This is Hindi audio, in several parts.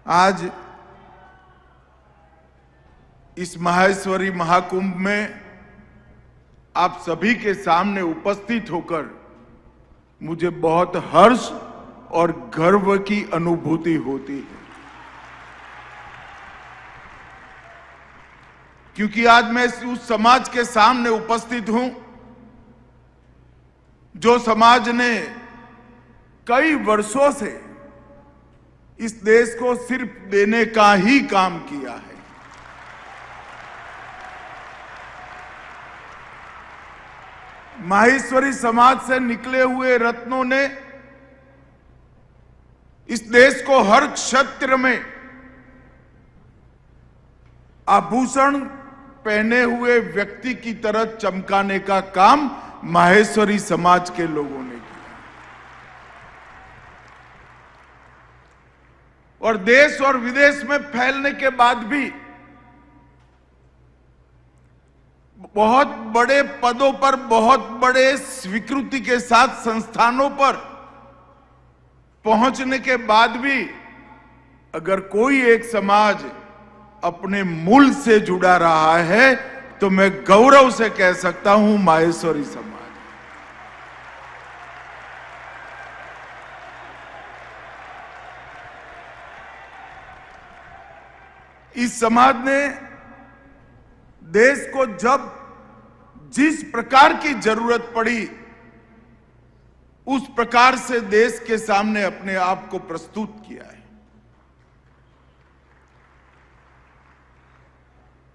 आज इस माहेश्वरी महाकुंभ में आप सभी के सामने उपस्थित होकर मुझे बहुत हर्ष और गर्व की अनुभूति होती है, क्योंकि आज मैं उस समाज के सामने उपस्थित हूं जो समाज ने कई वर्षों से इस देश को सिर्फ देने का ही काम किया है। माहेश्वरी समाज से निकले हुए रत्नों ने इस देश को हर क्षेत्र में आभूषण पहने हुए व्यक्ति की तरह चमकाने का काम माहेश्वरी समाज के लोगों ने किया। और देश और विदेश में फैलने के बाद भी बहुत बड़े पदों पर, बहुत बड़े स्वीकृति के साथ संस्थानों पर पहुंचने के बाद भी अगर कोई एक समाज अपने मूल से जुड़ा रहा है तो मैं गौरव से कह सकता हूं माहेश्वरी समाज। इस समाज ने देश को जब जिस प्रकार की जरूरत पड़ी उस प्रकार से देश के सामने अपने आप को प्रस्तुत किया है।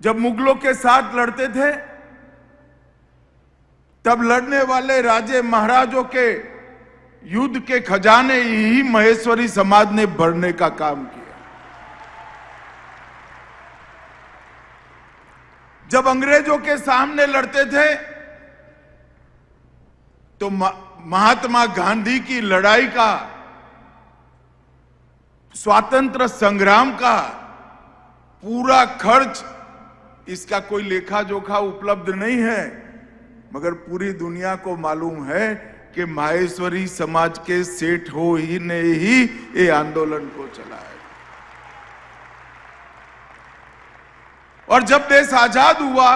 जब मुगलों के साथ लड़ते थे तब लड़ने वाले राजे महाराजों के युद्ध के खजाने ही माहेश्वरी समाज ने भरने का काम किया। जब अंग्रेजों के सामने लड़ते थे तो महात्मा गांधी की लड़ाई का, स्वातंत्र संग्राम का पूरा खर्च, इसका कोई लेखा जोखा उपलब्ध नहीं है, मगर पूरी दुनिया को मालूम है कि माहेश्वरी समाज के सेठ हो ही ने ही ये आंदोलन को चलाया। और जब देश आजाद हुआ,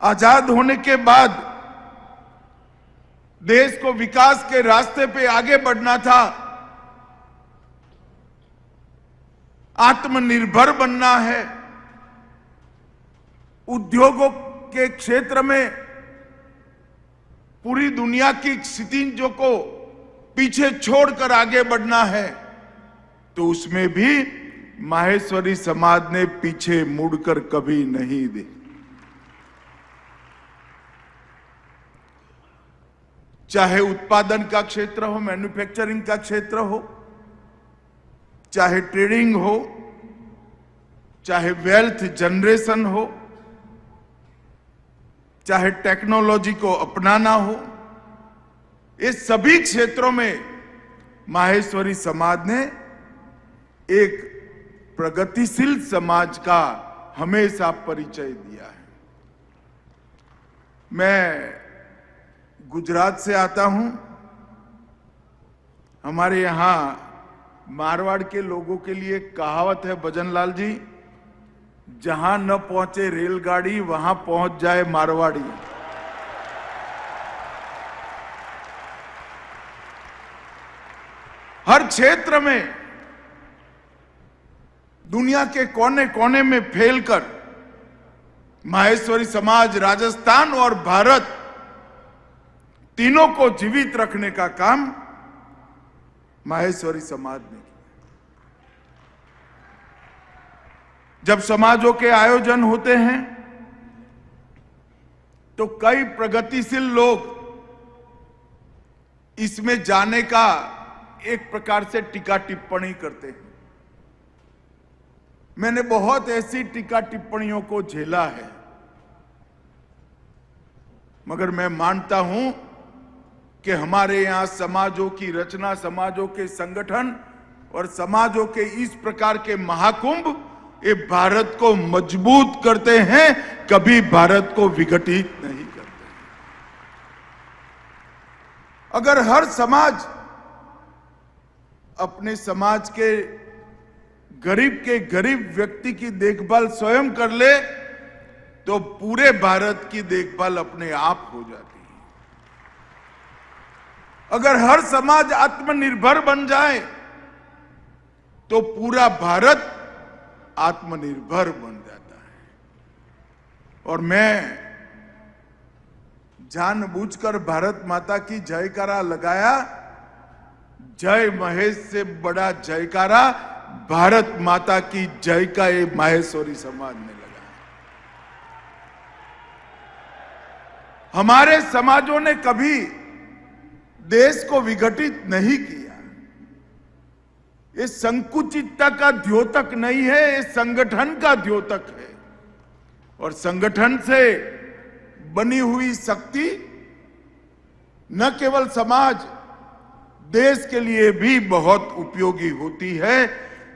आजाद होने के बाद देश को विकास के रास्ते पे आगे बढ़ना था, आत्मनिर्भर बनना है, उद्योगों के क्षेत्र में पूरी दुनिया की क्षितिजों को पीछे छोड़कर आगे बढ़ना है, तो उसमें भी माहेश्वरी समाज ने पीछे मुड़कर कभी नहीं देखा। चाहे उत्पादन का क्षेत्र हो, मैन्युफैक्चरिंग का क्षेत्र हो, चाहे ट्रेडिंग हो, चाहे वेल्थ जनरेशन हो, चाहे टेक्नोलॉजी को अपनाना हो, ये सभी क्षेत्रों में माहेश्वरी समाज ने एक प्रगतिशील समाज का हमेशा परिचय दिया है। मैं गुजरात से आता हूं। हमारे यहां मारवाड़ के लोगों के लिए कहावत है भजनलाल जी, जहां न पहुंचे रेलगाड़ी वहां पहुंच जाए मारवाड़ी। हर क्षेत्र में, दुनिया के कोने कोने में फैलकर माहेश्वरी समाज राजस्थान और भारत तीनों को जीवित रखने का काम माहेश्वरी समाज ने किया। जब समाजों के आयोजन होते हैं तो कई प्रगतिशील लोग इसमें जाने का एक प्रकार से टीका टिप्पणी करते हैं। मैंने बहुत ऐसी टीका टिप्पणियों को झेला है, मगर मैं मानता हूं कि हमारे यहां समाजों की रचना, समाजों के संगठन और समाजों के इस प्रकार के महाकुंभ ये भारत को मजबूत करते हैं, कभी भारत को विघटित नहीं करते। अगर हर समाज अपने समाज के गरीब के गरीब व्यक्ति की देखभाल स्वयं कर ले तो पूरे भारत की देखभाल अपने आप हो जाती है। अगर हर समाज आत्मनिर्भर बन जाए तो पूरा भारत आत्मनिर्भर बन जाता है। और मैं जानबूझकर भारत माता की जयकारा लगाया। जय महेश से बड़ा जयकारा भारत माता की जय का ये माहेश्वरी समाज ने लगाया। हमारे समाजों ने कभी देश को विघटित नहीं किया। ये संकुचितता का द्योतक नहीं है, ये संगठन का द्योतक है। और संगठन से बनी हुई शक्ति न केवल समाज, देश के लिए भी बहुत उपयोगी होती है।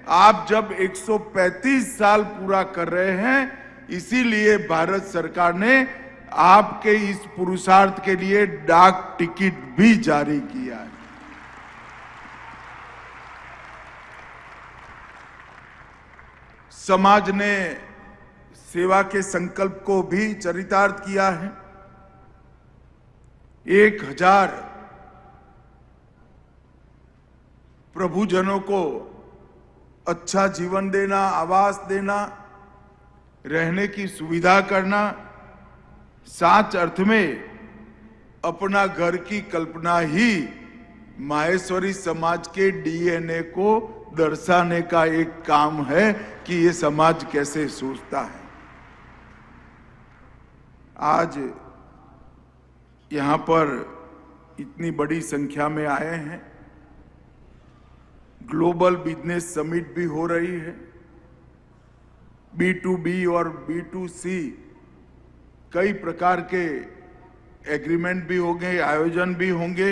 आप जब 135 साल पूरा कर रहे हैं, इसीलिए भारत सरकार ने आपके इस पुरुषार्थ के लिए डाक टिकट भी जारी किया है। समाज ने सेवा के संकल्प को भी चरितार्थ किया है। 1000 प्रभुजनों को अच्छा जीवन देना, आवास देना, रहने की सुविधा करना, सच अर्थ में अपना घर की कल्पना ही माहेश्वरी समाज के डीएनए को दर्शाने का एक काम है कि ये समाज कैसे सोचता है। आज यहां पर इतनी बड़ी संख्या में आए हैं। ग्लोबल बिजनेस समिट भी हो रही है। B2B और B2C कई प्रकार के एग्रीमेंट भी होंगे, आयोजन भी होंगे।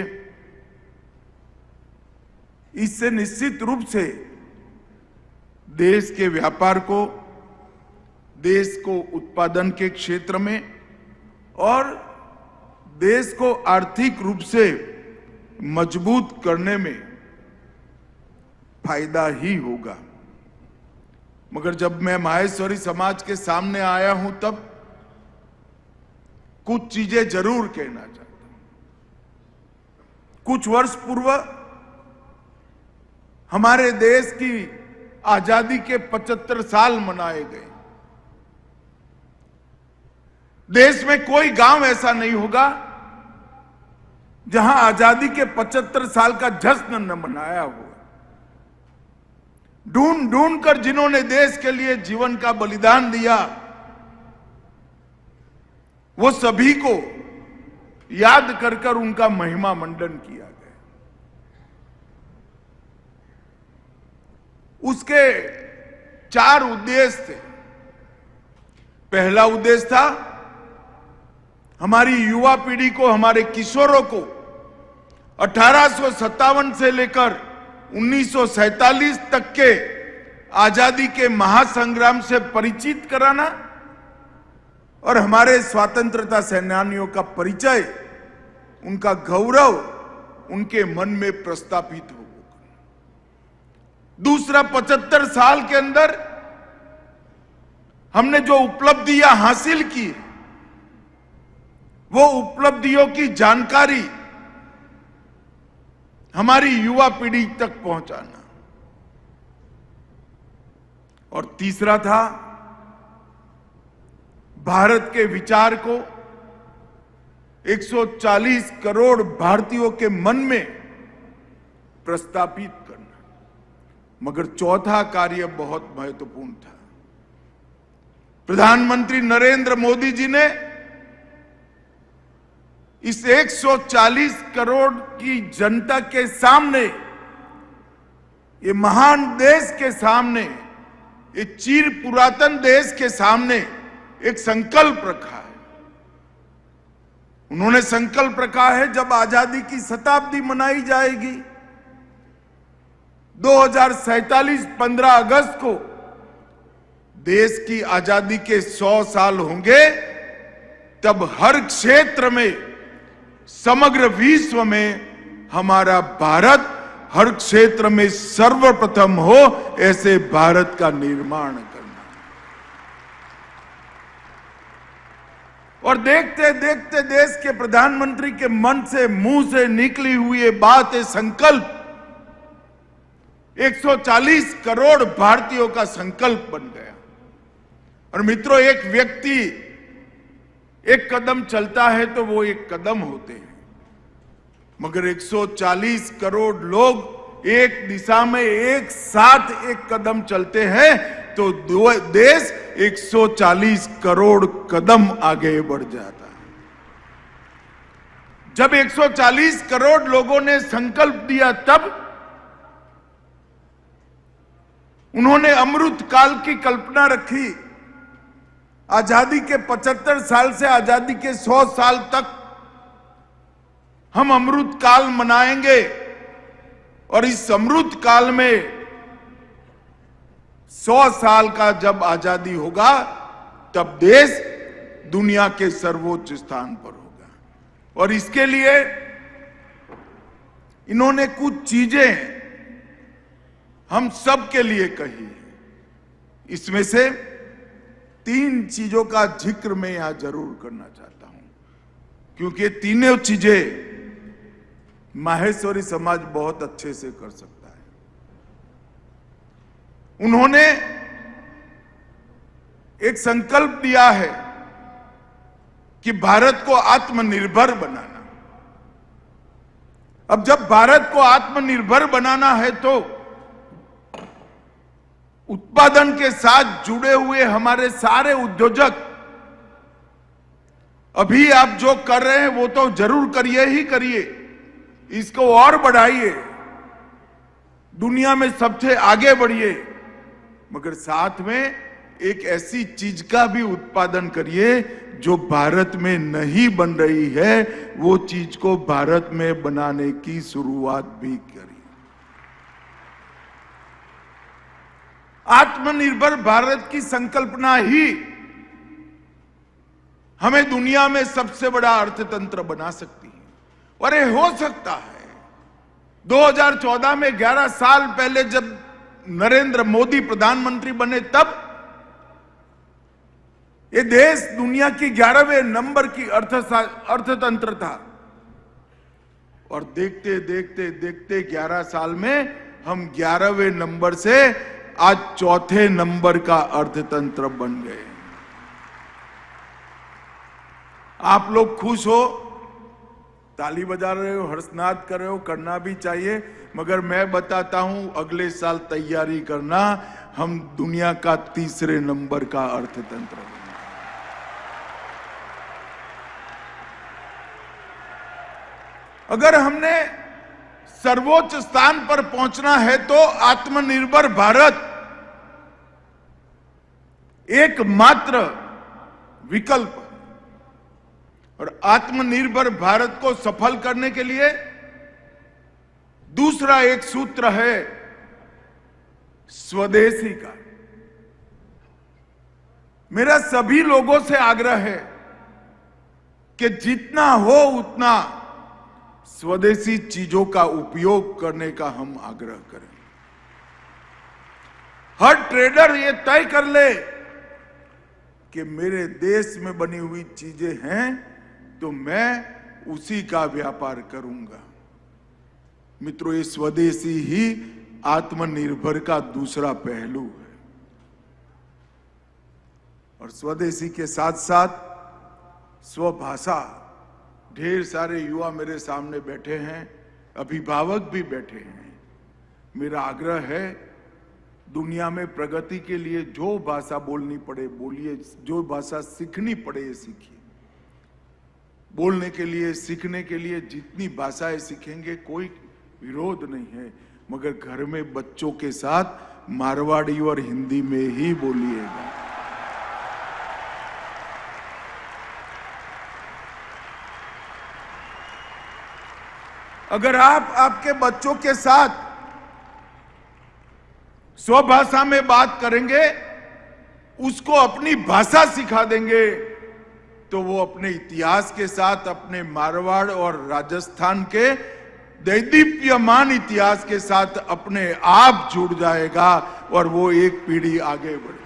इससे निश्चित रूप से देश के व्यापार को, देश को उत्पादन के क्षेत्र में और देश को आर्थिक रूप से मजबूत करने में फायदा ही होगा। मगर जब मैं माहेश्वरी समाज के सामने आया हूं तब कुछ चीजें जरूर कहना चाहता हूं। कुछ वर्ष पूर्व हमारे देश की आजादी के 75 साल मनाए गए। देश में कोई गांव ऐसा नहीं होगा जहां आजादी के 75 साल का जश्न न मनाया हो। ढूंढ ढूंढ कर जिन्होंने देश के लिए जीवन का बलिदान दिया, वो सभी को याद कर कर उनका महिमा मंडन किया गया। उसके 4 उद्देश्य थे। पहला उद्देश्य था हमारी युवा पीढ़ी को, हमारे किशोरों को 1857 से लेकर 1947 तक के आजादी के महासंग्राम से परिचित कराना और हमारे स्वतंत्रता सेनानियों का परिचय, उनका गौरव उनके मन में प्रस्थापित हो। दूसरा, 75 साल के अंदर हमने जो उपलब्धियां हासिल की, वो उपलब्धियों की जानकारी हमारी युवा पीढ़ी तक पहुंचाना। और तीसरा था भारत के विचार को 140 करोड़ भारतीयों के मन में प्रस्थापित करना। मगर चौथा कार्य बहुत महत्वपूर्ण था। प्रधानमंत्री नरेंद्र मोदी जी ने इस 140 करोड़ की जनता के सामने, ये महान देश के सामने, ये चिर पुरातन देश के सामने एक संकल्प रखा है। उन्होंने संकल्प रखा है, जब आजादी की शताब्दी मनाई जाएगी 2047 15 अगस्त को, देश की आजादी के 100 साल होंगे, तब हर क्षेत्र में, समग्र विश्व में हमारा भारत हर क्षेत्र में सर्वप्रथम हो, ऐसे भारत का निर्माण करना। और देखते देखते देश के प्रधानमंत्री के मन से, मुंह से निकली हुई ये बात, ये संकल्प 140 करोड़ भारतीयों का संकल्प बन गया। और मित्रों, एक व्यक्ति एक कदम चलता है तो वो एक कदम होते हैं, मगर 140 करोड़ लोग एक दिशा में एक साथ एक कदम चलते हैं तो देश 140 करोड़ कदम आगे बढ़ जाता है। जब 140 करोड़ लोगों ने संकल्प दिया, तब उन्होंने अमृत काल की कल्पना रखी। आजादी के 75 साल से आजादी के 100 साल तक हम अमृत काल मनाएंगे, और इस अमृत काल में 100 साल का जब आजादी होगा, तब देश दुनिया के सर्वोच्च स्थान पर होगा। और इसके लिए इन्होंने कुछ चीजें हम सब के लिए कही। इसमें से 3 चीजों का जिक्र मैं यहां जरूर करना चाहता हूं, क्योंकि तीनों चीजें माहेश्वरी समाज बहुत अच्छे से कर सकता है। उन्होंने एक संकल्प दिया है कि भारत को आत्मनिर्भर बनाना। अब जब भारत को आत्मनिर्भर बनाना है तो उत्पादन के साथ जुड़े हुए हमारे सारे उद्योजक, अभी आप जो कर रहे हैं वो तो जरूर करिए ही करिए, इसको और बढ़ाइए, दुनिया में सबसे आगे बढ़िए, मगर साथ में एक ऐसी चीज का भी उत्पादन करिए जो भारत में नहीं बन रही है, वो चीज को भारत में बनाने की शुरुआत भी करिए। आत्मनिर्भर भारत की संकल्पना ही हमें दुनिया में सबसे बड़ा अर्थतंत्र बना सकती है। और ये हो सकता है। 2014 में 11 साल पहले जब नरेंद्र मोदी प्रधानमंत्री बने, तब ये देश दुनिया की 11वें नंबर की अर्थतंत्र था, और देखते देखते देखते 11 साल में हम 11वें नंबर से आज 4थे नंबर का अर्थतंत्र बन गए। आप लोग खुश हो, ताली बजा रहे हो, हर्षनाद कर रहे हो, करना भी चाहिए, मगर मैं बताता हूं अगले साल तैयारी करना, हम दुनिया का 3रे नंबर का अर्थतंत्र बनेंगे। अगर हमने सर्वोच्च स्थान पर पहुंचना है तो आत्मनिर्भर भारत एकमात्र विकल्प है। और आत्मनिर्भर भारत को सफल करने के लिए दूसरा एक सूत्र है स्वदेशी का। मेरा सभी लोगों से आग्रह है कि जितना हो उतना स्वदेशी चीजों का उपयोग करने का हम आग्रह करें। हर ट्रेडर ये तय कर ले कि मेरे देश में बनी हुई चीजें हैं तो मैं उसी का व्यापार करूंगा। मित्रों, ये स्वदेशी ही आत्मनिर्भर का दूसरा पहलू है। और स्वदेशी के साथ साथ स्वभाषा। ढेर सारे युवा मेरे सामने बैठे हैं, अभिभावक भी बैठे हैं। मेरा आग्रह है, दुनिया में प्रगति के लिए जो भाषा बोलनी पड़े बोलिए, जो भाषा सीखनी पड़े सीखिए। बोलने के लिए, सीखने के लिए जितनी भाषाएं सीखेंगे कोई विरोध नहीं है, मगर घर में बच्चों के साथ मारवाड़ी और हिंदी में ही बोलिएगा। अगर आप आपके बच्चों के साथ स्वभाषा में बात करेंगे, उसको अपनी भाषा सिखा देंगे, तो वो अपने इतिहास के साथ अपने मारवाड़ और राजस्थान के दैदीप्यमान इतिहास के साथ अपने आप जुड़ जाएगा और वो एक पीढ़ी आगे बढ़ जाएगी।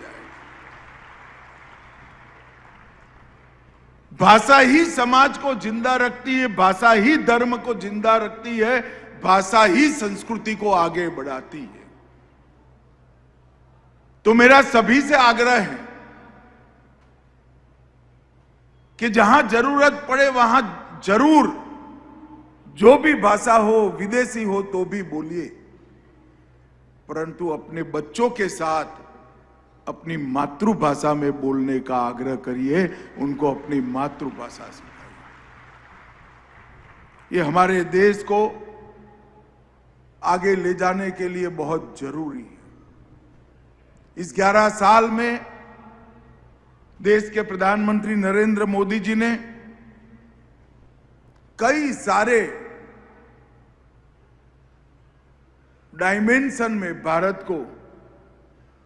भाषा ही समाज को जिंदा रखती है, भाषा ही धर्म को जिंदा रखती है, भाषा ही संस्कृति को आगे बढ़ाती है। तो मेरा सभी से आग्रह है कि जहां जरूरत पड़े वहां जरूर जो भी भाषा हो, विदेशी हो तो भी बोलिए, परंतु अपने बच्चों के साथ अपनी मातृभाषा में बोलने का आग्रह करिए, उनको अपनी मातृभाषा सिखाइए। ये हमारे देश को आगे ले जाने के लिए बहुत जरूरी है। इस 11 साल में देश के प्रधानमंत्री नरेंद्र मोदी जी ने कई सारे डायमेंशन में भारत को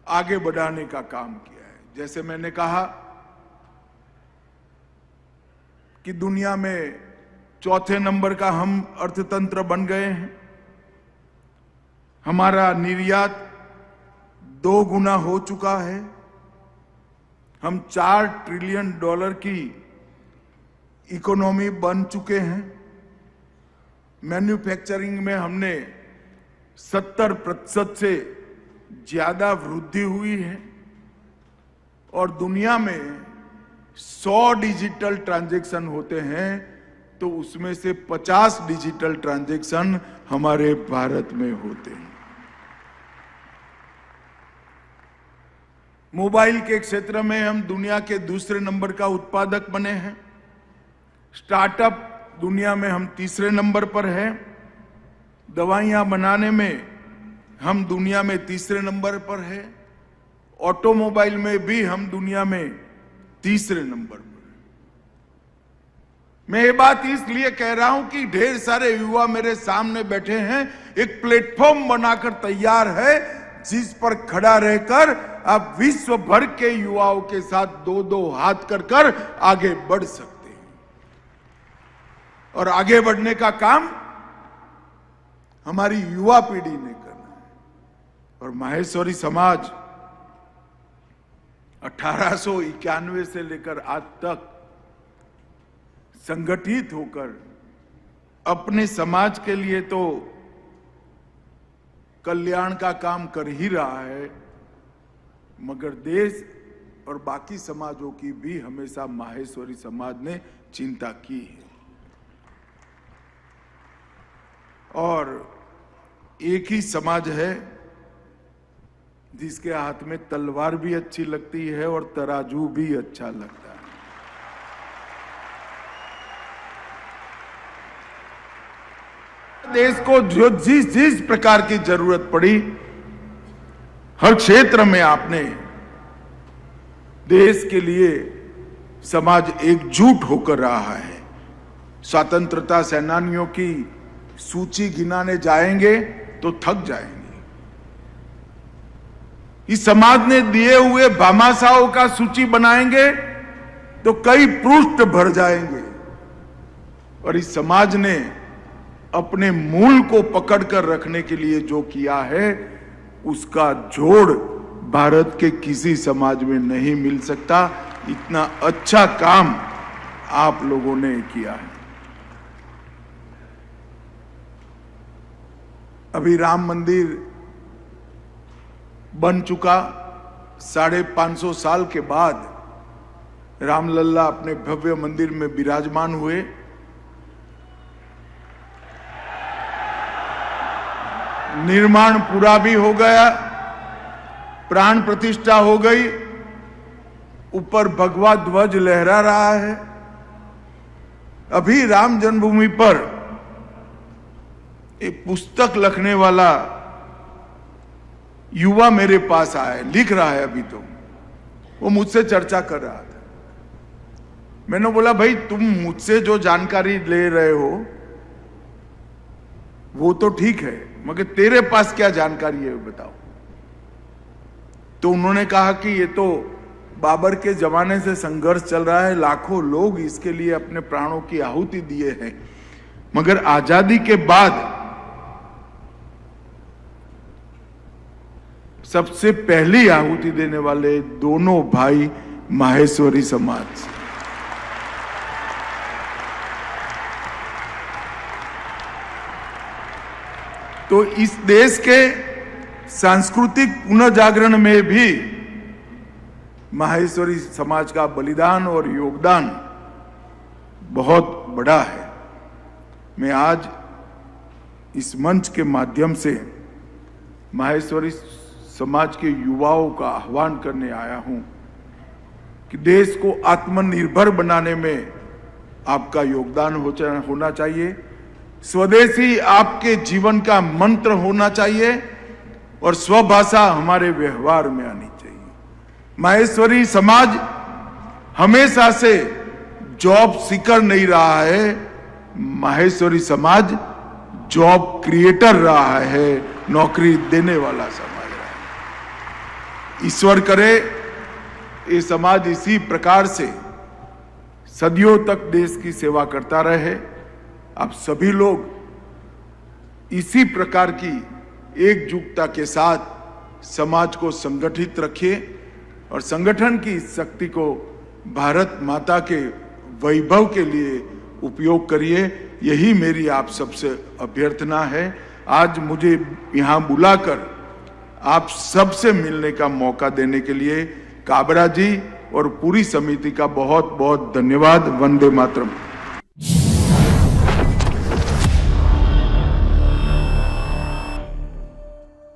आगे बढ़ाने का काम किया है। जैसे मैंने कहा कि दुनिया में चौथे नंबर का हम अर्थतंत्र बन गए हैं। हमारा निर्यात 2 गुना हो चुका है। हम $4 ट्रिलियन की इकोनॉमी बन चुके हैं। मैन्युफैक्चरिंग में हमने 70% से ज्यादा वृद्धि हुई है और दुनिया में 100 डिजिटल ट्रांजैक्शन होते हैं तो उसमें से 50 डिजिटल ट्रांजैक्शन हमारे भारत में होते हैं। मोबाइल के क्षेत्र में हम दुनिया के दूसरे नंबर का उत्पादक बने हैं। स्टार्टअप दुनिया में हम तीसरे नंबर पर हैं। दवाइयां बनाने में हम दुनिया में तीसरे नंबर पर है। ऑटोमोबाइल में भी हम दुनिया में तीसरे नंबर पर है। मैं ये बात इसलिए कह रहा हूं कि ढेर सारे युवा मेरे सामने बैठे हैं, एक प्लेटफॉर्म बनाकर तैयार है जिस पर खड़ा रहकर आप विश्व भर के युवाओं के साथ 2-2 हाथ कर आगे बढ़ सकते हैं। और आगे बढ़ने का काम हमारी युवा पीढ़ी ने करना है। और माहेश्वरी समाज 1891 से लेकर आज तक संगठित होकर अपने समाज के लिए तो कल्याण का काम कर ही रहा है, मगर देश और बाकी समाजों की भी हमेशा माहेश्वरी समाज ने चिंता की है। और एक ही समाज है जिसके हाथ में तलवार भी अच्छी लगती है और तराजू भी अच्छा लगता है। देश को जो जिस प्रकार की जरूरत पड़ी, हर क्षेत्र में आपने देश के लिए समाज एकजुट होकर रहा है। स्वतंत्रता सेनानियों की सूची गिनाने जाएंगे तो थक जाएंगे। इस समाज ने दिए हुए भामाशाहों का सूची बनाएंगे तो कई पृष्ठ भर जाएंगे। और इस समाज ने अपने मूल को पकड़कर रखने के लिए जो किया है उसका जोड़ भारत के किसी समाज में नहीं मिल सकता। इतना अच्छा काम आप लोगों ने किया है। अभी राम मंदिर बन चुका। 550 साल के बाद रामलल्ला अपने भव्य मंदिर में विराजमान हुए। निर्माण पूरा भी हो गया, प्राण प्रतिष्ठा हो गई, ऊपर भगवा ध्वज लहरा रहा है। अभी राम जन्मभूमि पर एक पुस्तक लिखने वाला युवा मेरे पास आया, लिख रहा है अभी तो। वो मुझसे चर्चा कर रहा था। मैंने बोला भाई तुम मुझसे जो जानकारी ले रहे हो वो तो ठीक है, मगर तेरे पास क्या जानकारी है बताओ। तो उन्होंने कहा कि ये तो बाबर के जमाने से संघर्ष चल रहा है, लाखों लोग इसके लिए अपने प्राणों की आहुति दिए हैं, मगर आजादी के बाद सबसे पहली आहुति देने वाले दोनों भाई माहेश्वरी समाज से। तो इस देश के सांस्कृतिक पुनर्जागरण में भी माहेश्वरी समाज का बलिदान और योगदान बहुत बड़ा है। मैं आज इस मंच के माध्यम से माहेश्वरी समाज के युवाओं का आह्वान करने आया हूं कि देश को आत्मनिर्भर बनाने में आपका योगदान होना चाहिए। स्वदेशी आपके जीवन का मंत्र होना चाहिए और स्वभाषा हमारे व्यवहार में आनी चाहिए। माहेश्वरी समाज हमेशा से जॉब सीकर नहीं रहा है, माहेश्वरी समाज जॉब क्रिएटर रहा है, नौकरी देने वाला समाज रहा है। ईश्वर करे ये समाज इसी प्रकार से सदियों तक देश की सेवा करता रहे। आप सभी लोग इसी प्रकार की एकजुटता के साथ समाज को संगठित रखिए और संगठन की शक्ति को भारत माता के वैभव के लिए उपयोग करिए। यही मेरी आप सबसे अभ्यर्थना है। आज मुझे यहाँ बुलाकर आप सबसे मिलने का मौका देने के लिए काबरा जी और पूरी समिति का बहुत बहुत धन्यवाद। वंदे मातरम।